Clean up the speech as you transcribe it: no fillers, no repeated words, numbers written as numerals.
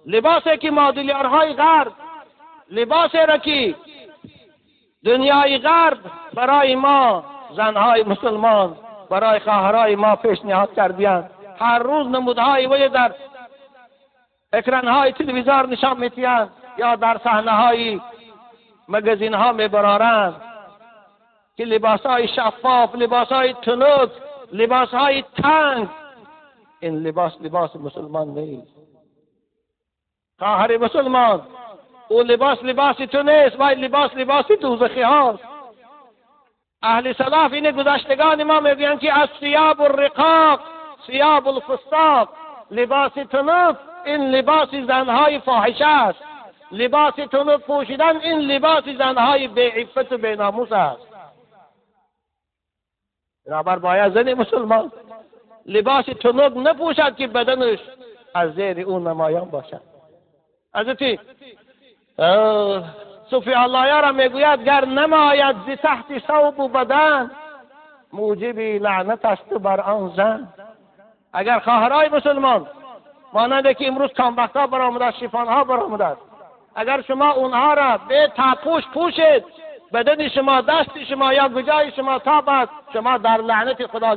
لباسی که مادلیارهای غرب، لباسی را که دنیای غرب برای ما زنهای مسلمان، برای خواهرای ما پیشنهاد کردند، هر روز نمودهای وی در اکرانهای تلویزیون نشان می‌دهند یا در صحنه‌های مگزین‌ها می‌برارند که لباسهای شفاف، لباسهای تنوک، لباسهای تنگ، این لباس مسلمان نیست. خواهر مسلمان، او لباس تو نیست، ولی لباس دوزخی هاست. اهل سلف این گذشتگان ما میگویند که از ثیاب الرقاق ثیاب الفساق، لباس تنوک این لباس زنهای فاحشه است، لباس تنوک پوشیدن این لباس زنهای بی‌عفت و بی‌ناموس است. بنابر باید زن مسلمان لباس تنوک نپوشد که بدنش از زیر اون نمایان باشد. حضرت صوفی الله را میگوید گر نماید ز تحت ثوب و بدن موجب لعنت است بر آن زن. اگر خواهرای مسلمان مانند که امروز کامبخت‌ها برآمده، شیفان‌ها برآمده، اگر شما اونها را به تاپوش پوشید، بدن شما، دست شما یا گوشای شما تاب است، شما در لعنت خدا